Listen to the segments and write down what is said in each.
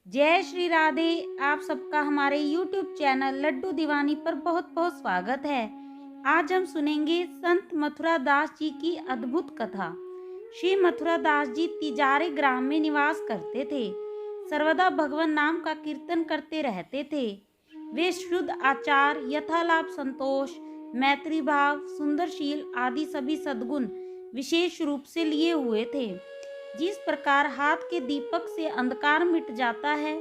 जय श्री राधे। आप सबका हमारे YouTube चैनल लड्डू दीवानी पर बहुत बहुत स्वागत है। आज हम सुनेंगे संत मथुरा दास जी की अद्भुत कथा। श्री मथुरा दास जी तिजारे ग्राम में निवास करते थे। सर्वदा भगवान नाम का कीर्तन करते रहते थे। वे शुद्ध आचार, यथालाप संतोष, मैत्री भाव, सुंदरशील आदि सभी सद्गुण विशेष रूप से लिए हुए थे। जिस प्रकार हाथ के दीपक से अंधकार मिट जाता है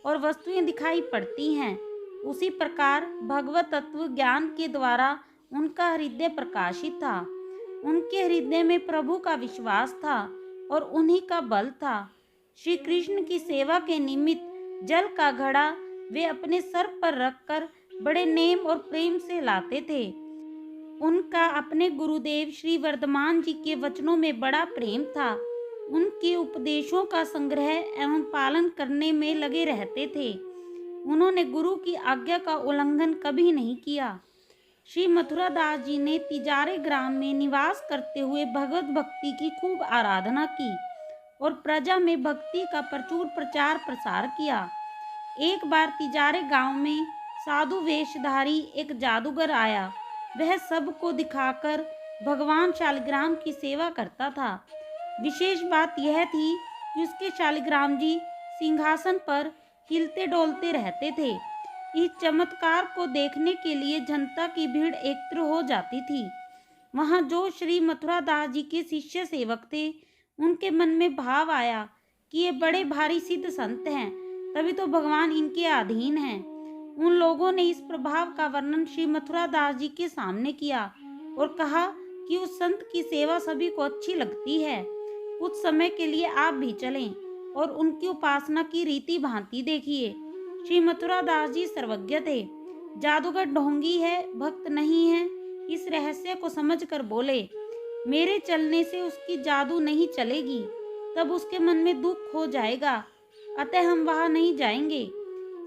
और वस्तुएं दिखाई पड़ती हैं, उसी प्रकार भगवत तत्व ज्ञान के द्वारा उनका हृदय प्रकाशित था। उनके हृदय में प्रभु का विश्वास था और उन्हीं का बल था। श्री कृष्ण की सेवा के निमित्त जल का घड़ा वे अपने सर पर रखकर बड़े नेम और प्रेम से लाते थे। उनका अपने गुरुदेव श्री वर्धमान जी के वचनों में बड़ा प्रेम था। उनके उपदेशों का संग्रह एवं पालन करने में लगे रहते थे। उन्होंने गुरु की आज्ञा का उल्लंघन कभी नहीं किया। श्री मथुरा दास जी ने तिजारे ग्राम में निवास करते हुए भगवत भक्ति की खूब आराधना की और प्रजा में भक्ति का प्रचुर प्रचार प्रसार किया। एक बार तिजारे गांव में साधु वेशधारी एक जादूगर आया। वह सबको दिखाकर भगवान शालिग्राम की सेवा करता था। विशेष बात यह थी कि उसके शालिग्राम जी सिंहासन पर हिलते डोलते रहते थे। इस चमत्कार को देखने के लिए जनता की भीड़ एकत्र हो जाती थी। वहां जो श्री मथुरा दास जी के शिष्य सेवक थे, उनके मन में भाव आया कि ये बड़े भारी सिद्ध संत हैं, तभी तो भगवान इनके अधीन हैं। उन लोगों ने इस प्रभाव का वर्णन श्री मथुरा दास जी के सामने किया और कहा कि उस संत की सेवा सभी को अच्छी लगती है। कुछ समय के लिए आप भी चलें और उनकी उपासना की रीति भांति देखिए। श्री मथुरा दास जी सर्वज्ञ थे। जादूगर ढोंगी है, भक्त नहीं है, इस रहस्य को समझकर बोले, मेरे चलने से उसकी जादू नहीं चलेगी, तब उसके मन में दुख हो जाएगा, अतः हम वहां नहीं जाएंगे।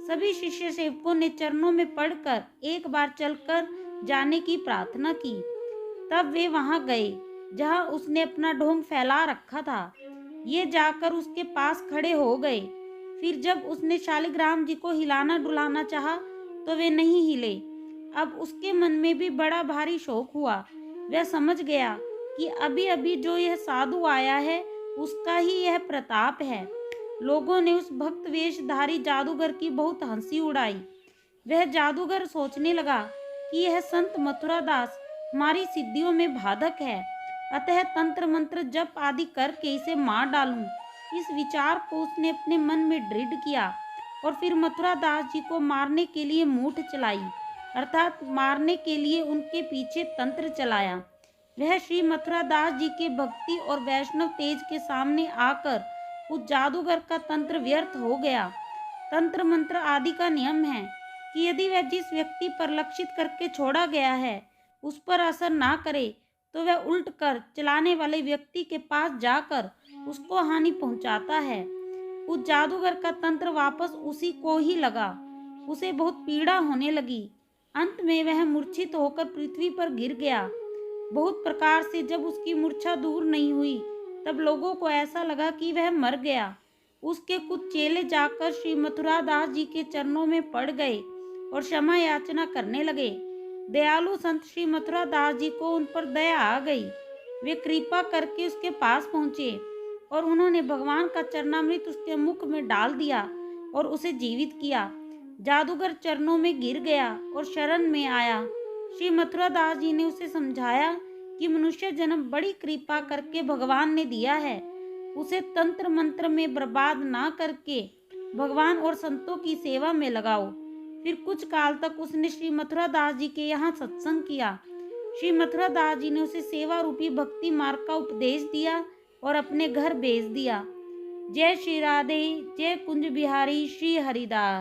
सभी शिष्य सेवकों ने चरणों में पड़कर एक बार चलकर जाने की प्रार्थना की। तब वे वहां गए जहां उसने अपना ढोंग फैला रखा था। ये जाकर उसके पास खड़े हो गए। फिर जब उसने शालिग्राम जी को हिलाना डुलाना चाहा तो वे नहीं हिले। अब उसके मन में भी बड़ा भारी शोक हुआ। वह समझ गया कि अभी अभी जो यह साधु आया है, उसका ही यह प्रताप है। लोगों ने उस भक्त वेशधारी जादूगर की बहुत हंसी उड़ाई। वह जादूगर सोचने लगा कि यह संत मथुरा दास हमारी सिद्धियों में बाधक है, अतः तंत्र मंत्र जप आदि करके इसे मार डालूं। इस विचार को उसने अपने मन में दृढ़ किया और फिर मथुरा दास जी को मारने के लिए मूठ चलाई, अर्थात मारने के लिए उनके पीछे तंत्र चलाया। वह श्री मथुरा दास जी के भक्ति और वैष्णव तेज के सामने आकर उस जादूगर का तंत्र व्यर्थ हो गया। तंत्र मंत्र आदि का नियम है कि यदि वह जिस व्यक्ति पर लक्षित करके छोड़ा गया है उस पर असर ना करे, तो वह उल्ट कर चलाने वाले व्यक्ति के पास जाकर उसको हानि पहुंचाता है। उस जादूगर का तंत्र वापस उसी को ही लगा। उसे बहुत पीड़ा होने लगी। अंत में वह मूर्छित होकर पृथ्वी पर गिर गया। बहुत प्रकार से जब उसकी मूर्छा दूर नहीं हुई, तब लोगों को ऐसा लगा कि वह मर गया। उसके कुछ चेले जाकर श्री मथुरा दास जी के चरणों में पड़ गए और क्षमा याचना करने लगे। दयालु संत श्री मथुरा दास जी को उन पर दया आ गई। वे कृपा करके उसके पास पहुंचे और उन्होंने भगवान का चरणामृत उसके मुख में डाल दिया और उसे जीवित किया। जादूगर चरणों में गिर गया और शरण में आया। श्री मथुरा दास जी ने उसे समझाया कि मनुष्य जन्म बड़ी कृपा करके भगवान ने दिया है, उसे तंत्र मंत्र में बर्बाद ना करके भगवान और संतों की सेवा में लगाओ। फिर कुछ काल तक उसने श्री मथुरा दास जी के यहाँ सत्संग किया। श्री मथुरा दास जी ने उसे सेवा रूपी भक्ति मार्ग का उपदेश दिया और अपने घर भेज दिया। जय श्री राधे। जय कुंज बिहारी श्री हरिदास।